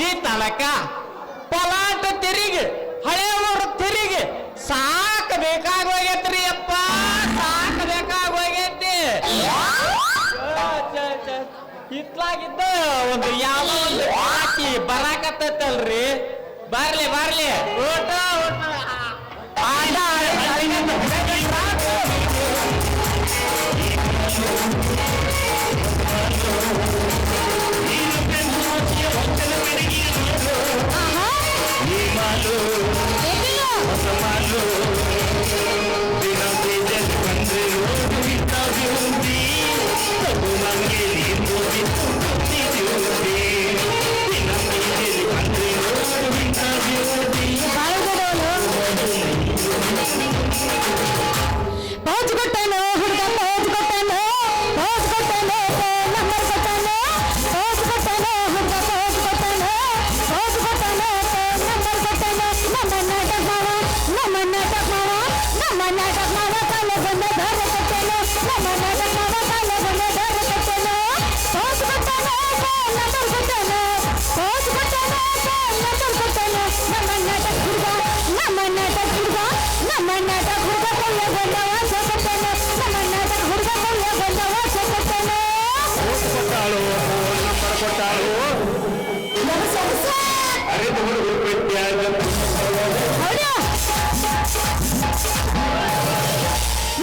ಸಂಜಿ ತನಕ ಪಲಾಟ ತೆರಿಗೆ ಹಳೆಯವರು ತೆರಿಗೆ ಸಾಕ ಬೇಕಾಗೋಗೈತ್ರಿ ಅಪ್ಪ ಸಾಕ ಬೇಕಾಗೋಗೈತಿ ಇತ್ಲಾಗಿದ್ದ ಒಂದು ಯಾವ ಒಂದು ಹಾಕಿ ಬರಾಕತ್ತಲ್ರಿ ಬರ್ಲಿ ಬರ್ಲಿ ಊಟ ಊಟ ಆಟ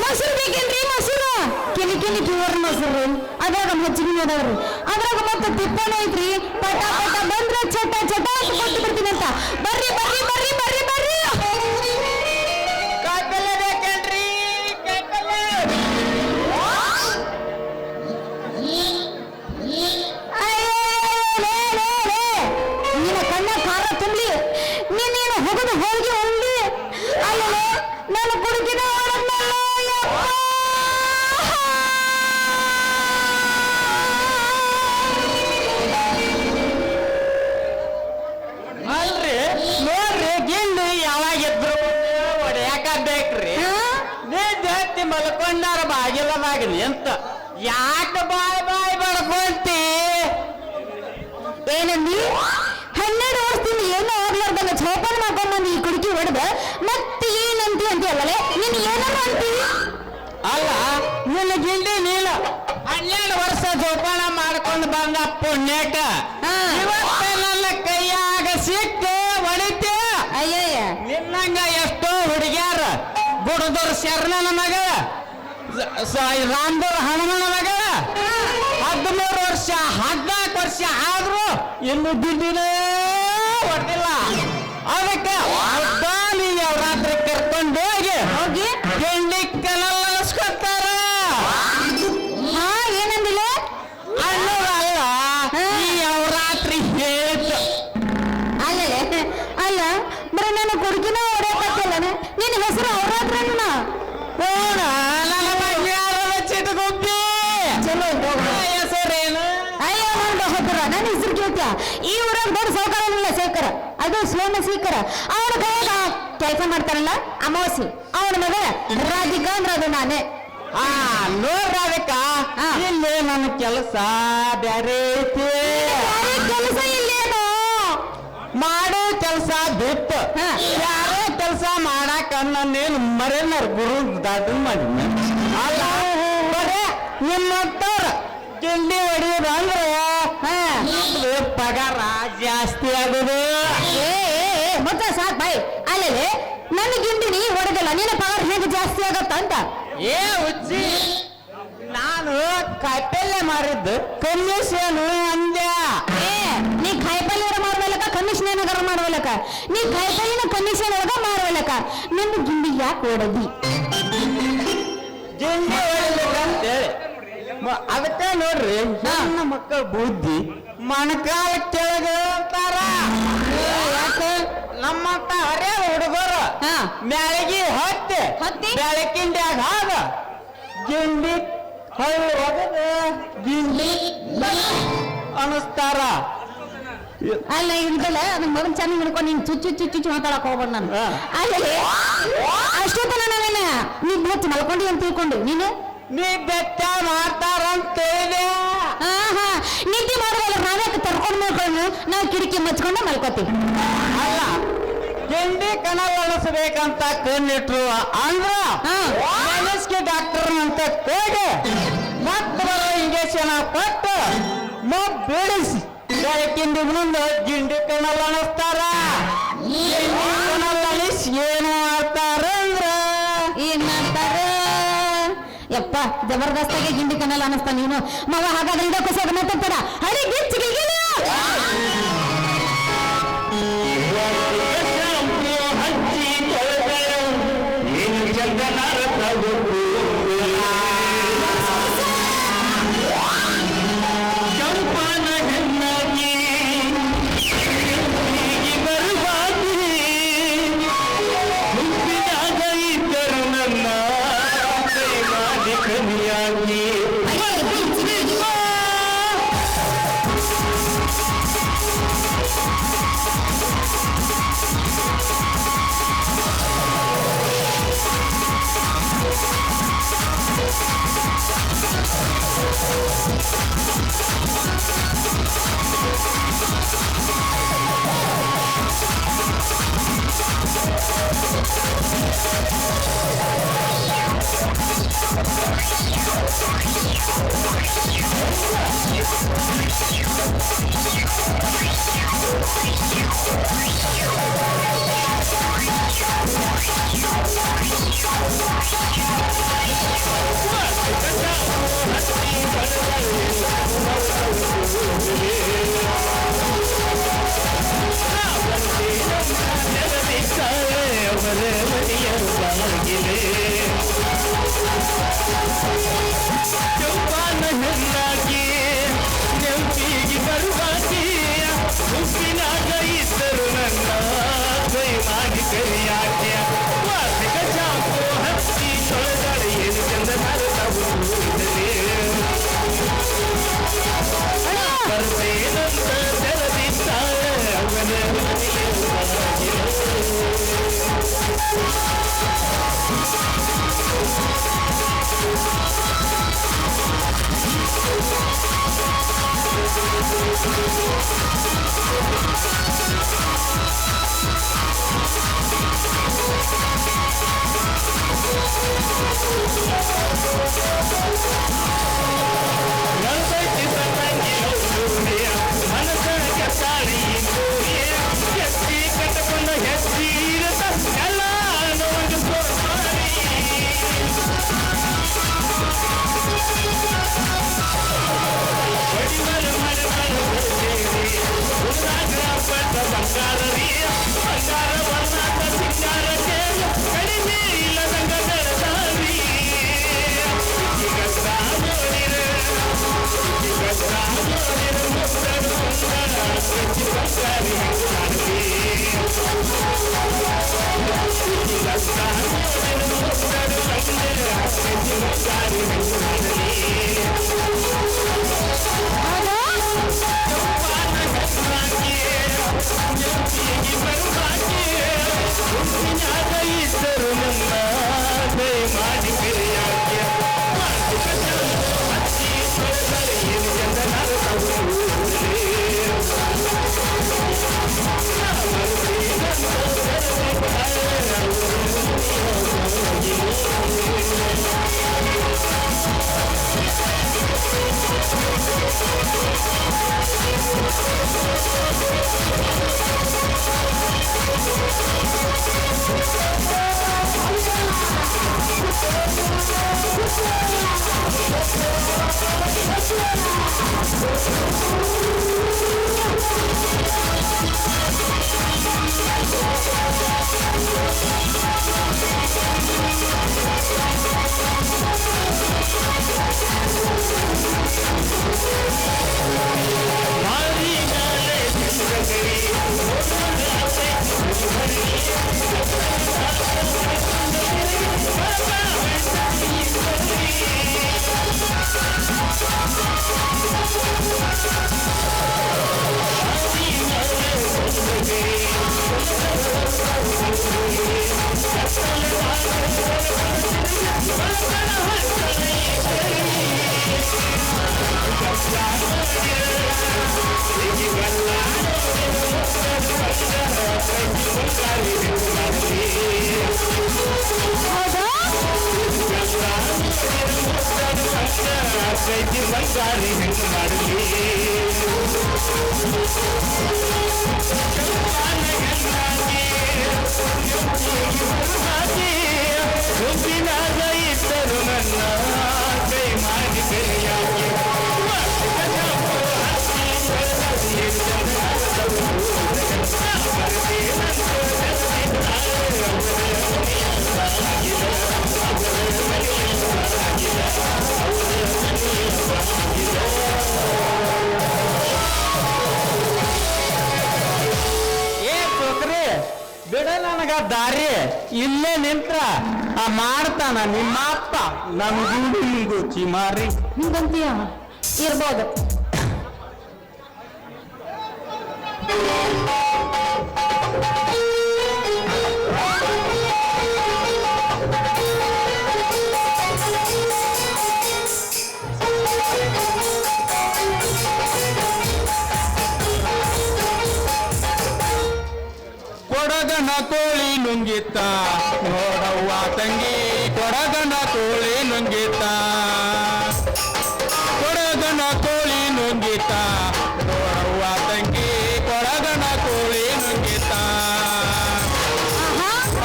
ಮೊಸರು ಬೇಕೇನ್ರಿ ಮೊಸರು ಕಿಲಿ ಕಿಲಿ ಕಿವರ್ ಮೊಸರು ಅದ್ರಾಗ ಮಜ್ಜಿಗೆ ಅದಾವ್ರಿ ಅದ್ರಾಗ ಮತ್ತೆ ತಿಪ್ಪನ ಐತ್ರಿ ಪಟ ಪಟ ಬಂದ್ರೆ ಚಟ ಚಟ ಅಂತ ಕೊಟ್ಟು ಬಿಡ್ತೀನಿ ಅಂತ ಬರ್ರಿ ಬರ್ರಿ ಬರ್ರಿ ಬರ್ರಿ ಬರ್ರಿ ಕಾಯಿಪಲ್ಲೆ ಬೇಕೇನ್ರಿ ಕಾಯಿಪಲ್ಲೆ ನಿನ್ನ ಕಣ್ಣ ಖಾರ ತುಂಬಲಿ ನೀನೇನು ಹೋಗುದು ಹೋಗಿ ಉಂಡಿ ಅಲ್ಲೇ ನಾನು ಕುಡುಕಿನ ಅಲ್ರಿ ನೋಡ್ರಿ ಗಿಂಡಿ ಯಾವಾಗ ಎದ್ರು ಹೊಡ್ಯಾಕ ಬೇಕ್ರಿ ನೀ ಜಾತಿ ಮಲ್ಕೊಂಡಾರ ಬಾಗಿಲದಾಗಲಿ ಅಂತ ಯಾಕೆ ಬಾಯ್ ಬಾಯ್ ಬಡ್ಕೊಂತಿ ಏನಂದಿ 12 ವರ್ಷದಿಂದ ಏನೋ ಆಗ್ಲಾರ್ದಂಗ ಜೋಪಾನ ಮಾಡ್ಕೊಂಡ್ ಬಂದು ಈ ಕುಡುಕಿ ಹೊಡೆದ ಮತ್ತೆ ಏನಂತಿ ಅಂತೀಯಲ್ಲೇ ನೀನ್ ಏನಮ್ಮ ಅಂತಿ ಅಲ್ಲ ನಿನ್ನ ಗಿಂಡಿ ನೀನು 12 ವರ್ಷ ಜೋಪಾನ ಮಾಡ್ಕೊಂಡು ಬಂದ ಪುಣ್ಯಕ ಇವತ್ತ ನನ್ನ ಕೈಯಾಗ ಸಿಕ್ಕ ಹೊಡಿತೆ ಅಯ್ಯಯ್ಯ ನಿನ್ನಂಗ ಎಷ್ಟೋ ಹುಡುಗ್ಯಾರ ಗುಡದವ್ರ ಶರಣನ ಮಗ ರಾಮದವ್ರ ಹನುಮನ ಮಗ 13 ವರ್ಷ 14 ವರ್ಷ ಆದ್ರೂ ಇನ್ನು ಗಿಂಡಿನೇ ಹೊಡೆದಿಲ್ಲ ಅದಕ್ಕೆ ನೀನು ರಾತ್ರಿ ಕರ್ಕೊಂಡು ಹೋಗಿ ಗಿಂಡಿ ಕಲಸ್ಕೊತಾರ ಏನಂದಿಲ್ಲ ಅನ್ನೋದಲ್ಲ ಈ ರಾತ್ರಿ ಹೇಳಿತ್ತು ಅಲ್ಲೇ ಅಲ್ಲ ಬರೀ ನಾನು ಕುಡುಕಿನ ಹೊಡೆಯಲ್ಲ ನಿನ್ನ ಹೆಸರು ಅವ್ರಾದ್ರಣ್ಣ ಓಣ ನನ್ನ ಮಗ್ಯಾರದ ಚಿಟಗುಬ್ಬಿ ಚಲೋ ಹೆಸರೇನು ಅಯ್ಯೋ ನೋಡ ಹೋಗ್ತಾರ ನನ್ನ ಹೆಸರು ಕೇಳ್ತೀಯ ಈ ಊರಾಗ ದೊಡ್ಡ ಸೌಕರ್ಯನಿಲ್ಲ ಸೇಕರ ಅದು ಸೋಮ ಸೀಕರ ಅವನ ಕೈಯಾಗ ಕೆಲಸ ಮಾಡ್ತಾರಲ್ಲ ಅಮಾವಾಸ್ಯೆ ಅವನ ಮಗ ರಾಧಿಕಾ ಅಂದ್ರೆ ಅದು ನಾನೇ ನೋಡ್ರಾಧಿಕ ಇಲ್ಲಿ ನನ್ನ ಕೆಲಸ ಬ್ಯಾರೆ ಐತಿ ಕೆಲಸ ಇಲ್ಲೇನು ಮಾಡೋ ಕೆಲಸ ಬಿಟ್ಟು ಯಾರೋ ಕೆಲಸ ಮಾಡಾಕ ನೀನು ಮರೇನರ್ ಗುರು ದಾಟ ಮಾಡಿ ಅಲ್ಲ ಬರೇ ನಿಮ್ಮಂತವ್ರ ಗಿಂಡಿ ಹೊಡಿಯೋದು ಅಂದ್ರೆ ಪಗಾರ ಜಾಸ್ತಿ ಆಗುದು ಮತ್ತೆ ಸಾಕ್ ಬಾಯ್ ಅಲ್ಲೇ ನನ್ನ ಗಿಂಡಿನಿ ಹೊಡೆದಲ್ಲ ನಿನ್ನ ಪಗಾರ ಹೇಗೆ ಜಾಸ್ತಿ ಆಗತ್ತ ಅಂತ ಏ ಉಜ್ಜಿ ನಾನು ಕಾಯಿಪಲ್ಲೆ ಮಾಡಿದ್ದು ಕಮಿಷನ್ ಅಂದ್ಯ ನೀ ಕಾಯಿಪಲ್ಲೆ ಮಾಡ್ಬೇಕ ಕಮಿಷನ್ ಏನಾಗಾರ ಮಾಡ್ಬೇಕ ನೀ ಕಾಯಿಪಲ್ಲೆನ ಕಮಿಷನ್ ಒಳಗ ಮಾಡ್ಬೇಕ ನನ್ನ ಗಿಂಡಿ ಯಾಕೆ ಹೊಡೆದಿ ಗಿಂಡಿ ಹೊಡಿಬೇಕಂತೇಳಿ ಅದಕ್ಕೆ ನೋಡ್ರಿ ನನ್ನ ಮಕ್ಕಳ ಬುದ್ಧಿ ಮಣಕಾಲ ಕೆಳಗಂತಾರ ಯಾಕೆ ನಮ್ಮಂತ ಹರೇ ಹುಡುಗರು ಮ್ಯಾಳಿಗೆ ಹತ್ತಿ ಬೆಳಕಿಂಡ್ಯಾಗ ಹಾಗ ಗಿಂಡಿ ಹಳ್ಳಿ ಒಗದ ಗಿಂಡಿ ಅನಿಸ್ತಾರ ಅಲ್ಲ ಇದಲ್ಲ ನನ್ನ ಮಗನ್ ಚೆನ್ನಾಗಿ ಹಿಡ್ಕೊಂಡು ನೀನ್ ಚುಚ್ಚು ಚುಚ್ಚು ಚುಚ್ಚು ಮಾತಾಡಕ್ ಹೋಗ್ಬೇಡ ನಾನು ಅಲ್ಲೇ ಅಷ್ಟೊತ್ತನ ನಾವೇನ ನೀ ಹೆಚ್ಚು ಮಲ್ಕೊಂಡಿ ಅಂತ ತಿಳ್ಕೊಂಡು ನೀನು ನೀ ಬೆಟ್ಟ ಮಾಡ್ತಾರಂತ ನಿದ್ದೆ ಮಾಡುವಲ್ಲ ನಾವ್ಯಾಕೆ ತರ್ಕೊಂಡು ಮಾಡ್ಕೊಳ್ಳೋಣ ನಾವು ಕಿಟಕಿ ಮುಚ್ಕೊಂಡು ಮಲ್ಕೋತೀವಿ. ಅಲ್ಲ ಗಿಂಡಿ ಕಣಲ್ ಅಳಿಸ್ಬೇಕಂತ ಕಣ್ಣಿಟ್ರು ಅಂದ್ರ ಮನಸ್ಗೆ ಡಾಕ್ಟರ್ ಅಂತ ಹೋಗಿ ಮತ್ತೆ ಬರೋ ಇಂಜೆಕ್ಷನ್ ಕೊಟ್ಟು ಬೀಳಿಸಿ ಬೆಳಕಿಂದ ಮುಂದೆ ಗಿಂಡಿ ಕಣಲ್ ಅಣಿಸ್ತಾರ. ಗಿಂಡಿ ಕಣಲ್ ಅಳಿಸಿ ಏನು ಮಾಡ್ತಾರ ಅಂದ್ರ ಏನ್ ಮಾಡ್ತಾರೆ ಯಪ್ಪ ಜಬರ್ದಸ್ತಾಗಿ ಗಿಂಡಿ ಕನಲ್ ಅನಿಸ್ತಾ ನೀನು ಮಗ. ಹಾಗಾದ್ರೆ ಇದಕ್ಕೂ ಸಹ ಮಾತಾಡ್ತಾರ ಹಳಿ ಗಿಚ್ಚಿಗೆ ದಾರಿ ಹೆಂಗ ಮಾಡಲಿ ಹುಬ್ಬಿನಾಗ ಇದ್ದರು ನನ್ನ ಕೈ ಮಾಡಿ ಕೈಯಾಗಿ ಏ ಕೊಕ್ರಿ ಬಿಡ ನನಗ ದಾರಿ ಇಲ್ಲೇ ನಿಂತ್ರ ಆ ಮಾಡ್ತಾನ ನಿಮ್ಮ ಅಪ್ಪ ನಮ್ಗೂ ಚಿಮಾರಿ ಹಿಂಗಂತೀಯ ಇರ್ಬೋದು. ಕೊಡಗನ ಕೋಳಿ ನುಂಗಿತ್ತ ನೋಡವ್ವ ತಂಗಿ ಕೊಡಗನ ಕೋಳಿ ನುಂಗಿತ್ತ ಕೊಡಗನ ಕೋಳಿ ನುಂಗಿತ್ತ ನೋಡವ್ವ ತಂಗಿ ಕೊಡಗನ ಕೋಳಿ ನುಂಗಿತ್ತ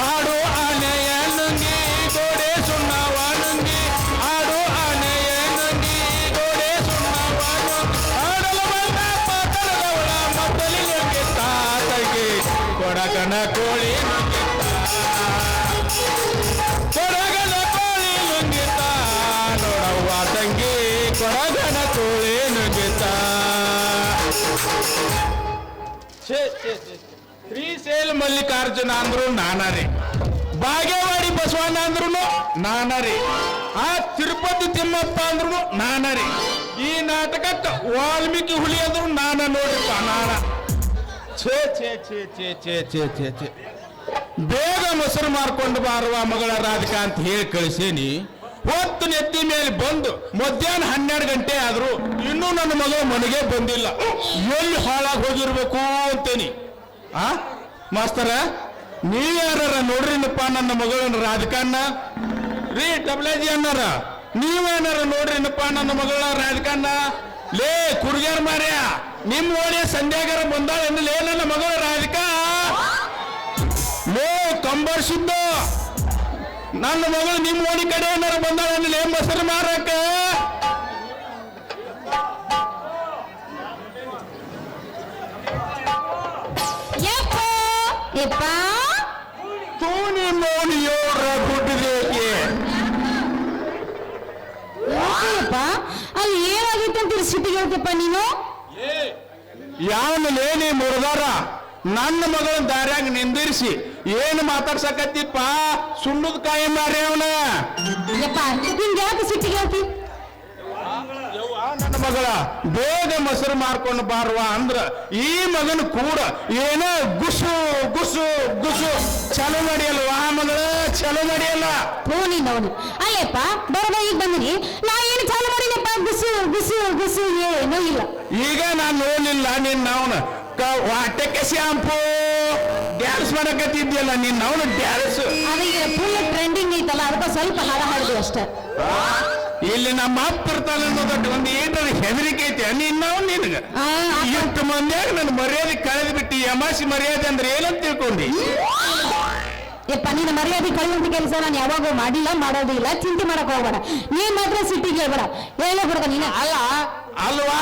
ಆಡು ಆನೆಯ ನುಂಗಿ ಗೋಡೆ ಸುಣ್ಣವ ನುಂಗಿ ಆಡು ಆನೆಯ ನುಂಗಿ ಗೋಡೆ ಸುಣ್ಣವ ನುಂಗಿ ಆಡಲು ಬಂದ ಪಾತರದವಳ ಮದ್ದಲಿ ನುಂಗಿತ್ತ ತಂಗಿ ಕೊಡಗನ ಕೋಳಿ ಕೊಡಗನ ಕೋಳಿ ನುಂಗಿತ ನೋಡವ್ವ ತಂಗಿ ಕೊಡಗನ ಕೋಳಿ ನುಂಗಿತ ಶ್ರೀಶೈಲ ಮಲ್ಲಿಕಾರ್ಜುನ ಅಂದ್ರು ನಾನರಿ ಬಾಗೇವಾಡಿ ಬಸವಣ್ಣ ಅಂದ್ರು ನಾನರಿ ಆ ತಿರುಪತಿ ತಿಮ್ಮಪ್ಪ ಅಂದ್ರು ನಾನರಿ ಈ ನಾಟಕಕ್ಕೆ ವಾಲ್ಮೀಕಿ ಹುಲಿ ಅಂದ್ರು ನಾನ ನೋಡಿಪ್ಪ ನಾನ ಛೇ ಛೇ ಛೇ ಛೇ ಛೇ ಛೇ ಛೇ ಛೇ ಬೇಗ ಮೊಸರು ಮಾರ್ಕೊಂಡು ಬಾರುವ ಮಗಳ ರಾಧಿಕಾ ಅಂತ ಹೇಳಿ ಕಳಿಸೇನಿ ಹೊತ್ತು ನೆತ್ತಿ ಮೇಲೆ ಬಂದು ಮಧ್ಯಾಹ್ನ 12 ಗಂಟೆ ಆದ್ರು ಇನ್ನೂ ನನ್ನ ಮಗಳು ಮನೆಗೆ ಬಂದಿಲ್ಲ ಎಲ್ಲಿ ಹಾಳಾಗಿ ಹೋಗಿರ್ಬೇಕು ಅಂತೇನಿ ಆ ಮಾಸ್ತರ ನೀವ್ ಯಾರ ನೋಡ್ರಿನಪ್ಪ ನನ್ನ ಮಗಳನ್ನ ರಾಧಿಕಾನ್ನ ರೀ ಡಬ್ಲ್ಯಾಜಿ ಅನ್ನಾರ ನೀವೇನಾರ ನೋಡ್ರಿನಪ್ಪ ನನ್ನ ಮಗಳ ರಾಧಿಕಾನ್ನ ಲೇ ಕುರ್ಗ್ಯಾರ ಮಾರ್ಯ ನಿಮ್ ಓಣಿ ಸಂಧ್ಯಾಗಾರ ಬಂದಾಳ ಲೇ ನನ್ನ ಮಗಳು ರಾಧಿಕಾ ಲೇ ಕಂಬರ್ಸಿದ್ದ ನನ್ನ ಮಗಳು ನಿಮ್ಮ ಓಣಿ ಕಡೆ ಏನಾರ ಬಂದಾಳ ಲೇ ಮೊಸರು ಮಾರಕ್ಕ ತೂನಿ ಮೋನಿಯೋರ ಗುಡ್ಡದೇಕೆ ಅಲ್ಲಿ ಏನಾಗಿತ್ತು ಅಂತ ಸಿಟಿಗೆ ಹೋಗ್ತಪ್ಪ ನೀನು ಯಾವನ ಲೇನಿ ಮುರುಗಾರ ನನ್ನ ಮಗಳ ದಾರ್ಯಾಗ ನಿಂದಿರಿಸಿ ಏನು ಮಾತಾಡ್ಸಕತ್ತಿಪ್ಪ ಸುಣ್ಣದ ಕಾಯಿ ಮಾರಿ ಅವನ ಯಪ್ಪ ನಿಂಗೆ ಯಾಕೆ ಸಿಟಿಗೆ ಹೋಗ್ತಿ ನನ್ನ ಮಗಳ ಬೇಗ ಮೊಸರು ಮಾರ್ಕೊಂಡು ಬಾರುವ ಅಂದ್ರ ಈ ಮಗನ ಕೂಡ ಏನೋ ಗುಸು ಗುಸು ಗುಸು ಚಲೋ ನಡೆಯಲ್ವಾ ಮಗಳ ಚಲೋ ನಡೆಯಲ್ಲ ನೀನವನು ಅಲ್ಲೇಪ್ಪ ಬರೋದ ಈಗ ಬಂದಿನಿ ನಾ ಏನು ಚಾಲು ಮಾಡಿನಪ್ಪ ಗುಸು ಗುಸು ಗುಸು ಏನೂ ಇಲ್ಲ ಈಗ ನಾನು ನೋಡ್ಲಿಲ್ಲ ನಿನ್ನ ಅವನ ವಾಟಕ್ಕೆ ಶಾಂಪೂ ಡ್ಯಾನ್ಸ್ ಮಾಡಕತ್ತಿದ್ಯಲ್ಲ ನಿನ್ನ ಅವನು ಡ್ಯಾನ್ಸ್ ಅದೀಗ ಫುಲ್ ಟ್ರೆಂಡಿಂಗ್ ಐತಲ್ಲ ಅದಕ್ಕೆ ಸ್ವಲ್ಪ ಹಾಡ ಹಾಡಿದ್ವಿ ಅಷ್ಟೇ ಇಲ್ಲಿ ನಮ್ಮ ಅಪ್ಪ ಇರ್ತಾನೆ ಅನ್ನೋದಟ್ಟು ಒಂದು ಏಟರ ಹೆದರಿಕೆ ಐತೆ ನಿನ್ನವ್ ನಿನಗ ಎಷ್ಟು ಮಂದಿಯಾಗ ನನ್ನ ಮರ್ಯಾದೆ ಕಳೆದು ಬಿಟ್ಟು ಯಮಾಸಿ ಮರ್ಯಾದೆ ಅಂದ್ರೆ ಏನಂತ ತಿಳ್ಕೊಂಡಿ ಯಪ್ಪ ನಿನ್ನ ಮರ್ಯಾದೆ ಕಳೆಯುವಂತ ಕೆಲಸ ನಾನು ಯಾವಾಗೂ ಮಾಡಿಲ್ಲ ಮಾಡೋದು ಇಲ್ಲ ಚಿಂತೆ ಮಾಡಕ್ ಹೋಗ್ಬೇಡ ನೀನ್ ಮಾತ್ರ ಸಿಟ್ಟಿಗೆ ಹೇಳ್ಬೇಡ ಹೇಳೋ ಬಿಡ್ದ ನೀನು ಅಲ್ಲ ಅಲ್ವಾ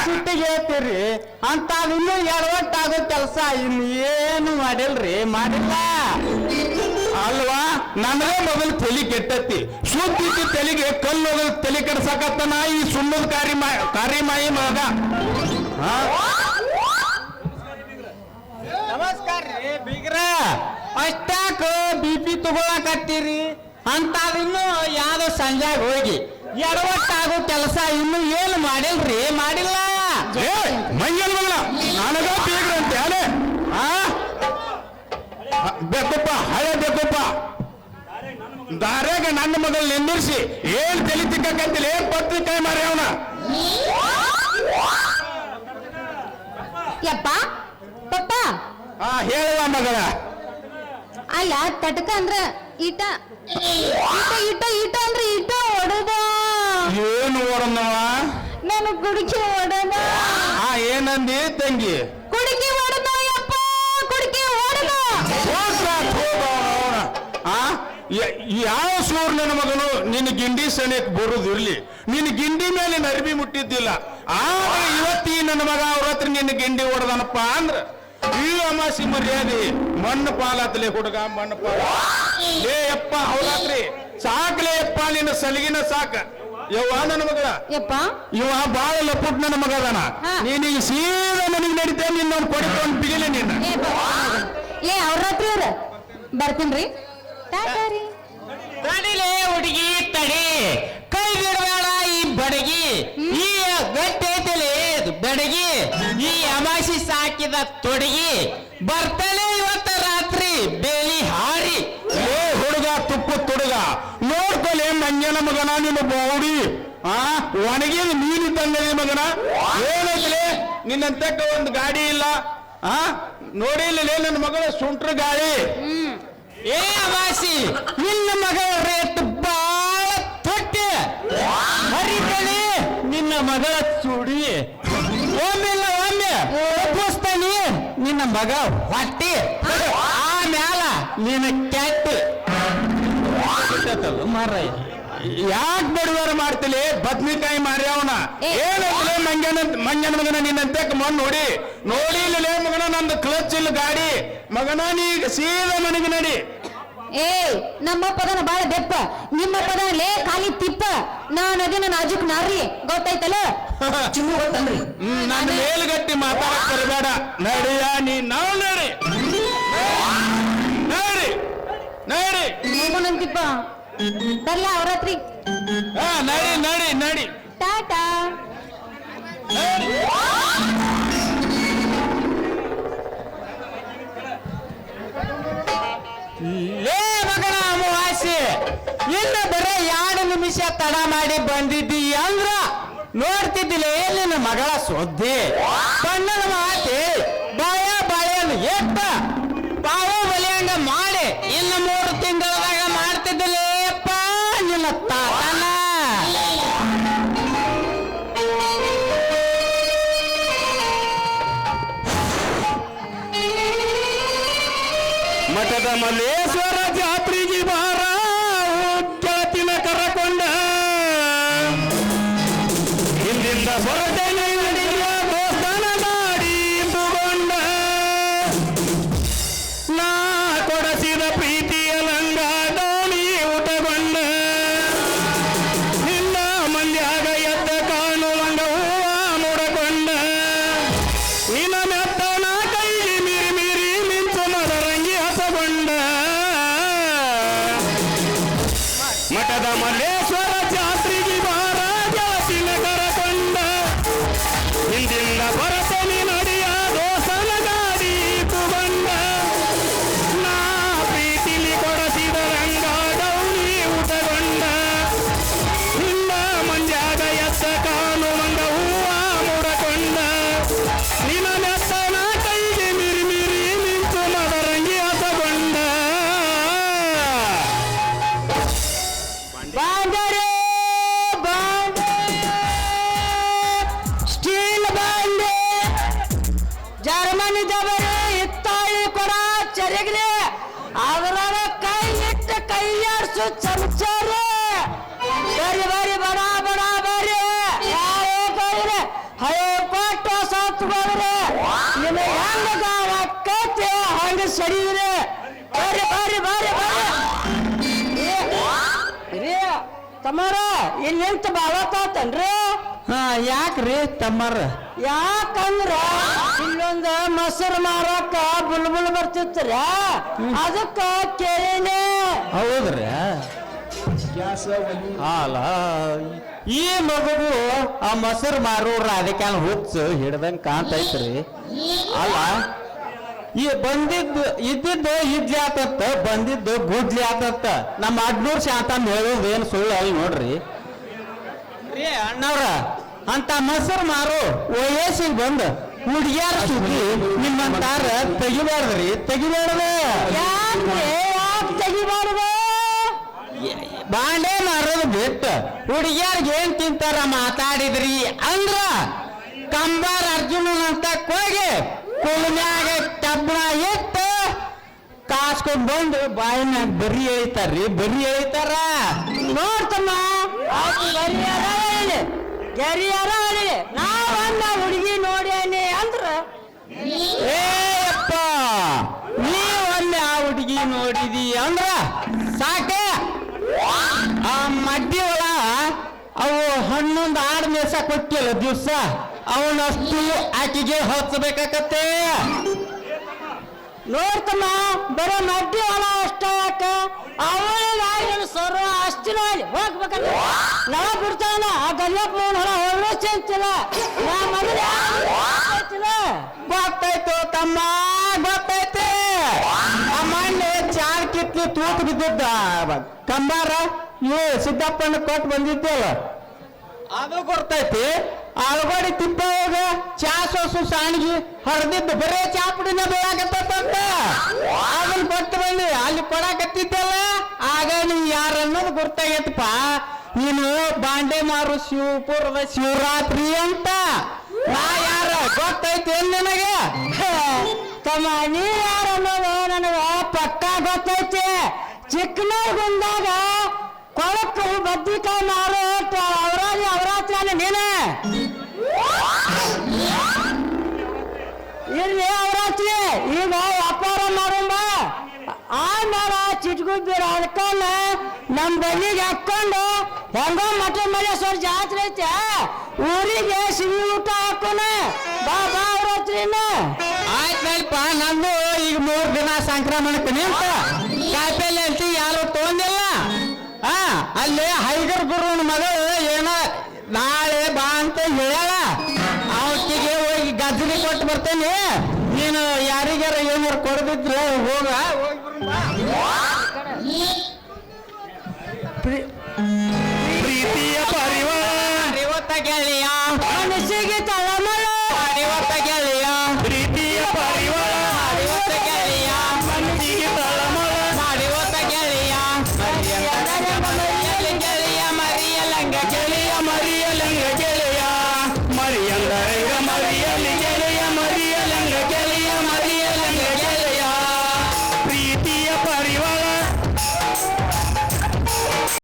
ಸಿಟ್ಟಿಗೆ ಹೇಳ್ತೀರಿ ಅಂತ ಇನ್ನೂ ಎಡವಟ್ಟಾಗೋ ಕೆಲಸ ಇನ್ನು ಏನು ಮಾಡಿಲ್ರಿ ಮಾಡಿಲ್ಲ ಅಲ್ವಾ ನನಗೆ ಮೊದಲು ತಲೆ ಕೆಟ್ಟತಿ ಸುದ್ದಿದ್ದು ತಲೆಗೆ ಕಲ್ಲು ಹೋಗಲ್ ತಲೆ ಕೆಡ್ಸಕತ್ತನ ಈ ಸುಣ್ಣದ ಕಾರಿಮಾಯಿ ಮಗ ನಮಸ್ಕಾರ ರೀ ಬೀಗ್ರ ಅಷ್ಟಾಕ BP ತಗೊಳಕತ್ತೀರಿ ಅಂತ ಇನ್ನು ಯಾವ್ದೋ ಸಂಜಾಗ ಹೋಗಿ ಎಡವಟ್ಟಾಗೋ ಕೆಲಸ ಇನ್ನು ಏನು ಮಾಡಿಲ್ರಿ ಮಾಡಿಲ್ಲ ಮೈಯಲ್ ಮಗಳ ನನಗ ಬೀಗ್ರಂತೆ ಅಲೆ ಬೇಕಪ್ಪ ಹಳೆ ಬೇಕಪ್ಪ ದಾರ್ಯಾಗ ನನ್ನ ಮಗಳು ನಿಂದಿರಿಸಿ ಏನ್ ತಲೆ ತಿಕ್ಕಂತಿಲ್ಲ ಏನ್ ಪತ್ರಿಕೆ ಮಾರಿ ಅವನ ಯಪ್ಪ ಪಪ್ಪ ಹೇಳುವ ಮಗಳ ಅಲ್ಲ ತಟಕ ಅಂದ್ರ ಈಟ ಈಟ ಈಟ ಈಟ ಅಂದ್ರೆ ಈಟ ಹೊಡೆದ ಏನು ಓಡನವ ನಾನು ಕುಡಿಕೆ ಓಡೋಣ ಏನಂದಿ ತಂಗಿ ಕುಡಿಕೆ ಓಡೋಣ ಯಪ್ಪ ಕುಡಿಕೆ ಓಡೋಣ ಯಾವ ಸೂರ್ ನನ್ನ ಮಗನು ನಿನ್ನ ಗಿಂಡಿ ಸನಿಯಕ್ ಬರುದಿರ್ಲಿ ನಿನ್ನ ಗಿಂಡಿ ಮೇಲೆ ನಿನ್ನ ಅರ್ಬಿ ಮುಟ್ಟಿದ್ದಿಲ್ಲ ಆಗ ಇವತ್ತಿ ನನ್ನ ಮಗ ಅವ್ರ ಹತ್ರ ನಿನ್ನ ಗಿಂಡಿ ಹೊಡೆದನಪ್ಪ ಅಂದ್ರ ಈ ಅಮಾಸಿ ಮರ್ಯಾದೆ ಮಣ್ಣು ಪಾಲಾತಲೆ ಹುಡುಗ ಮಣ್ಣು ಪಾಲ ಲೇ ಯಪ್ಪ ಅವ್ರಾತ್ರಿ ಸಾಕ್ಲೇ ಯಪ್ಪ ನಿನ್ನ ಸಲಿಗಿನ ಸಾಕ ಯವ್ವ ನನ್ನ ಮಗ ಯಪ್ಪ ಇವ ಬಾಳ ಲಪುಟ್ ನನ್ನ ಮಗ ಅದಾನ ನೀನೀಗ ಸೀದಾ ನನಗೆ ನಡೀತೇ ನಿನ್ನ ಕೊಡಿಕೊಂಡು ಬಿಗಿಲಿ ನಿನ್ನ ಲೇ ಅವ್ರ ಹತ್ರ ಇರ ಬರ್ತೀನ್ರಿ ಟಾಟಾ ರೀ ತಡಿಲೇ ಹುಡುಗಿ ತಡಿ ಕೈ ಬಿಡಬೇಡ ಈ ಬಡಗಿ ಈ ಗಟ್ಟಿ ಐತಲೇ ಬಡಗಿ ಈ ಅಮಾಸಿ ಸಾಕಿದ ತೊಡಗಿ ಬರ್ತಾನೆ ಇವತ್ತ ರಾತ್ರಿ ಬೇಲಿ ಹಾರಿ ಏ ಹುಡುಗ ತುಪ್ಪ ತುಡುಗ ನೋಡ್ಕೊಲೆ ಮಂಜನ ಮಗನ ನಿನ್ನ ಬೌಡಿ ಒಣಗಿದ ನೀನಿದ್ದಂಗದಿ ಮಗನ ಏನೈತ್ಲೆ ನಿನ್ನಂತಕ್ಕ ಒಂದು ಗಾಡಿ ಇಲ್ಲ ನೋಡಿಲ್ಲಲೇ ನನ್ನ ಮಗಳ ಸುಂಟ್ರ ಗಾಳಿ ಏ ಅಮಾಸಿ ನಿನ್ನ ಮಗ ರೇಟ್ ಬಾಳ ತೊಟ್ಟೆ ಹರಿತಳಿ ನಿನ್ನ ಮಗಳ ಸುಡಿ ಒಮ್ಮೆಲ್ಲ ಒಮ್ಮೆ ಒಪ್ಪಿಸ್ತಾನಿ ನಿನ್ನ ಮಗ ಹೊಟ್ಟಿ ಆಮ್ಯಾಲ ನಿನ್ನ ಕೆಟ್ಟ ಮಾರಾಯ ಯಾಕೆ ಬಡವಾರ ಮಾಡ್ತಿಲಿ ಬದ್ನಿಕಾಯಿ ಮಾರ್ಯಾವನ ಏನೈತ್ಲೆ ಮಂಜನ ಮಗನ ನಿನ್ನಂತೆ ಮಣ್ಣು ನೋಡಿಲ್ಲಲೇ ಮಗನ ನಂದು ಕ್ಲಚ್ ಇಲ್ಲ ಗಾಡಿ ಮಗನ ನೀಗ ಸೀದಾ ಮನೆಗೆ ನಡಿ ಏ ನಮ್ಮ ಪದನ ಬಾಳ ದೆಪ್ಪ ನಿಮ್ಮ ಪದನ ಲೇ ಖಾಲಿ ತಿಪ್ಪ ನಾನು ಅದೇನ ನಾಜುಕ್ ನಾರ್ರಿ ಗೊತ್ತಾಯ್ತಲ್ಲ ಚಿಮ್ಮು ಗೊತ್ತನ್ರಿ ನನ್ನ ಮೇಲ್ಗಟ್ಟಿ ಮಾತಾಡಕ್ ಬರಬೇಡ ನಡಿಯ ನೀ ನಾವು ನಡಿ ನಡಿ ನಡಿ ಮಮ್ಮನಂತಿಪ್ಪ ಬರ್ಲ ಅವ್ರ ಹತ್ರಿ ನಡಿ ನಡಿ ನಡಿ ಟಾಟಾ ಲೇ ಮಗನ ಅಮಾವಾಸ್ಯೆ ಇನ್ನು ಬರೀ 2 ನಿಮಿಷ ತಡ ಮಾಡಿ ಬಂದಿದ್ದಿ ಅಂದ್ರ ನೋಡ್ತಿದ್ದಿಲ್ಲ ನಿನ್ನ ಮಗಳ ಸುದ್ದಿ ಬಣ್ಣನ ಮಾತಿ ಬಾಳೆಯನ್ನು ಎತ್ತ ಪಾವ ಬಲಿಯಂಗ ಮಾಡಿ ಇನ್ನು 3 ತಿಂಗಳದಾಗ ಮಾಡ್ತಿದ್ದಿಲ್ಲಪ್ಪ ನಿನ್ನ ತಾತನ ಮಠದ ಮಲ್ಲೇಶ್ವರ ಜಾತ್ರೆಗೆ ಬಾರ ಜಾತಿನ ಕರಕೊಂಡ ಹಿಂದಿಂದ ಹೊರಟನೆ ನಡಿಯ ದೋಸ್ತನ ಮಾಡಿ ತಗೊಂಡ ನಾ ಕೊಡಸಿದ ಪ್ರೀತಿಯ ಲಂಗ ದೋಣಿ ಊಟಗೊಂಡ ನಿನ್ನ ಮಂದ್ಯಾಗ ಎದ್ದ ಕಾಣುವಂಗ ಹೂವ ಮೂಡಕೊಂಡ ನಿನ್ನ ಮೆತ್ತನ ಕೈಗೆ ಮೀರಿ ಮೀರಿ ಮಿಂಚು ಮದರಂಗಿ ಹಸಗೊಂಡ ಮಠದ ಮಲ್ಲೇಶ್ವರ ಜಾತ್ರೆಗೆ ಬಾರ ಜಾತಿನ ಕರಕೊಂಡ ಹಿಂದಿಂದ ಬರತನಿ ನಡಿಯ ದೋಸನ ಗಾಡಿ ತಗೊಂಡ ನಾ ಪ್ರೀತಿಲಿ ಕೊಡಸಿದ ರಂಗ ದೌನಿ ಊಟಗೊಂಡ ನಿನ್ನ ಮಂಜಾಗ ಎತ್ತ ಕಾಣುವಂಗ ಹೂವ ಮೂಡಕೊಂಡ ನಿನ್ನ ಮೆತ್ತನ ಕೈಗೆ ಮೀರಿ ಮೀರಿ ನಿಂತು ಮದರಂಗಿ ಹಸಗೊಂಡ ಬಾಂದರೆ ಸ್ಟೀಲ್ ಬಾಂಡೆ ಜರ್ಮನಿ ಜಬರಿ ಇತ್ತಾಳಿ ಕೊಡ ಚರಿಗ್ರಿ ಅದರಾಗ ಕೈ ಇಟ್ಟು ಕೈಯಾಡ್ಸು ಚಮಚಾರೆ ಬರಿ ಬರಿ ಬಡ ಬಡ ಬರಿ ಯಾರೇ ಕೈರೆ ಹಯೋ ಕೊಟ್ಟು ಸತ್ಕೋದ್ರೆ ನಿಮಗೆ ಹೆಂಗ ಗಾವಕ್ಕೈತಿ ಹಂಗ ಸಡಿದ್ರಿ ಬರಿ ಬರಿ ಬರಿ ಬರಿ ತಮ್ಮರ ಇಲ್ಲಿ ನಿಂತ ಬಾಳತಾತನ್ರಿ ಯಾಕ್ರಿ ತಮ್ಮರ ಯಾಕಂದ್ರ ಇಲ್ಲೊಂದ ಮೊಸರು ಮಾರಕ್ಕ ಬುಲ್ಬುಲ್ ಬರ್ತಿತ್ತರ ಅದಕ್ಕ ಕೇಳಿನೇ ಹೌದ್ರಿ ಅಲ್ಲ ಈ ಮಗುವು ಆ ಮೊಸರು ಮಾರೋರ ಅದಕ್ಕೆ ಹುಚ್ಚು ಹಿಡ್ದಂಗ್ ಕಾಣ್ತೈತ್ರಿ ಅಲ್ಲ ಈ ಬಂದಿದ್ದು ಇದ್ದಿದ್ದು ಇಡ್ಲಿ ಆತತ್ತ ಬಂದಿದ್ದು ಗುಡ್ಲಿ ಆತತ್ತ ನಮ್ಮ ಅಡ್ನೂರ್ ಶಾಂತಮ್ಮ ಹೇಳೋದು ಏನು ಸುಳ್ಳು ಅಲ್ಲ ನೋಡ್ರಿ ಅಣ್ಣವ್ರ ಅಂತ ಮೊಸರು ಮಾರು ವಯಸ್ಸಿಗೆ ಬಂದು ಹುಡುಗಿಯಾರ ಸುದ್ದಿ ನಿಮ್ಮಂತಾರ ತೆಗಿಬಾರ್ದ್ರಿ ತೆಗಿಬಾರ್ದ ಯಾಕೆ ತೆಗಿಬಾರ್ದ ಬಾಂಡೆ ಮಾರೋದು ಬಿಟ್ಟು ಹುಡುಗಿಯರ್ಗೆ ಏನ್ ತಿಂತಾರ ಮಾತಾಡಿದ್ರಿ ಅಂದ್ರ ಕಂಬಾರ ಅರ್ಜುನನ್ ಅಂತ ಹೋಗಿ ಕುಳ್ಮ್ಯಾಗ ಟಬ್ಬಣ ಇಟ್ಟು ಕಾಸ್ಕೊಂಡ್ ಬಂದು ಬಾಯಿನಾಗ ಬರಿ ಎಳಿತಾರ್ರಿ ಬರಿ ಎಳಿತಾರ ನೋಡ್ತಮ್ಮ ಗೆರಿಯಾರ ನಾ ಒಂದ ಹುಡುಗಿ ನೋಡೇನಿ ಅಂದ್ರ ಏಪ್ಪ ನೀ ಒಳ್ಳೆ ಆ ಹುಡುಗಿ ನೋಡಿದಿ ಅಂದ್ರ ಸಾಕ ಆ ಮಡ್ಡಿ ಒಳ ಅವು ಹಣ್ಣೊಂದು ಆಡ್ ಮೇಸ ಕೊಟ್ಟಿಲ್ಲ ದಿವ್ಸ ಅವನಷ್ಟು ಆಕಿಗೆ ಹಚ್ಚಬೇಕಾಕತ್ತೆ ನೋಡ್ತಮ್ಮ ಬರೋ ಮಡ್ಡಿ ಹೊಲ ಅಷ್ಟ ಯಾಕ ಅವಳಿಗೆ ಸರ್ವ ಅಷ್ಟಿನ ಹೋಗ್ಬೇಕಂತ ನಾವ ಬಿಡ್ತಾನ ಆ ಗಲ್ಲಪ್ಪ ಹೊಲ ಹೋಗ್ಲೇ ಅಂತಿಲ್ಲ ನಾ ಮೊದಲೇ ಗೊತ್ತಾಯ್ತು ತಮ್ಮ ಗೊತ್ತೈತೆ ಆ ಮೊನ್ನೆ ಚಾರ್ ಕಿತ್ಲಿ ತೂತು ಬಿದ್ದಿದ್ದ ಕಂಬಾರ ಇವು ಸಿದ್ದಪ್ಪನ ಕೊಟ್ಟು ಬಂದಿದ್ದಲ್ಲ ಅದು ಗೊತ್ತೈತಿ ಆಳ್ಗೋಡಿ ತಿಪ್ಪ ಹೋಗ ಚಾ ಸೋಸು ಸಾಣಿಗೆ ಹರಿದಿದ್ದು ಬರೇ ಚಾಪುಡಿನ ಬೇಳಾಕತ್ತಂತ ಅದನ್ನ ಕೊಟ್ಟು ಬಂದಿ ಅಲ್ಲಿ ಕೊಡಾಕತ್ತಿದ್ದಲ್ಲ ಆಗ ನೀ ಯಾರನ್ನೋದು ಗೊತ್ತಾಗೈತಪ್ಪ ನೀನು ಬಾಂಡೆ ಮಾರು ಶಿವಪುರದ ಶಿವರಾತ್ರಿ ಅಂತ ನಾ ಯಾರ ಗೊತ್ತೈತಿ ನಿನಗೆ ತಮ್ಮ ನೀ ಯಾರು ಅನ್ನೋದು ನನಗ ಪಕ್ಕ ಗೊತ್ತೈತಿ ಚಿಕ್ಕನವ್ರು ಬಂದಾಗ ಕೊಳಕ್ಕೆ ಬದ್ನಿಕಾಯಿ ಮಾರು ಅವರಾತ್ರಿ ಅಲ್ಲ ನೀನೆ ಇರ್ಲಿ ಅವರಾತ್ರಿ ಈಗ ವ್ಯಾಪಾರ ಮಾಡೋಣ ಆಮೇಲೆ ಚಿಟ್ಗುಬ್ಬಿ ಹಾಡ್ಕೊಂಡು ನಮ್ಮ ಬಲ್ಲಿಗೆ ಹಾಕೊಂಡು ಹೆಂಗೋ ಮಠ ಮಲ್ಲೇಶ್ವರ ಜಾತ್ರೆ ಐತೆ ಊರಿಗೆ ಸಿಹಿ ಊಟ ಹಾಕೋಣ ಬಾ ಬಾ ಅವರಾತ್ರಿನ ಆಯ್ತಲ್ಪ ನಂದು ಈಗ 3 ದಿನ ಸಂಕ್ರಮಣಕ್ಕೆ ನಿಂತ ಕಾಯಿಪಲ್ಲೆ ಅಂತ ಯಾರು ತಗೊಂಡಿಲ್ಲ ಅಲ್ಲಿ ಹೈದರ್ ಗುರುವನ ಮಗಳು ಏನ ನಾಳೆ ಬಾ ಅಂತ ಹೇಳ ಅವತ್ತಿಗೆ ಹೋಗಿ ಗಜ್ಜರಿ ಕೊಟ್ಟು ಬರ್ತೇನೆ ನೀನು ಯಾರಿಗಾರ ಏನಾರು ಕೊಡದಿದ್ರು ಹೋಗ ಪ್ರೀತಿಯ ಪರಿವಾರ ಇವತ್ತ ಗೆಳೆಯ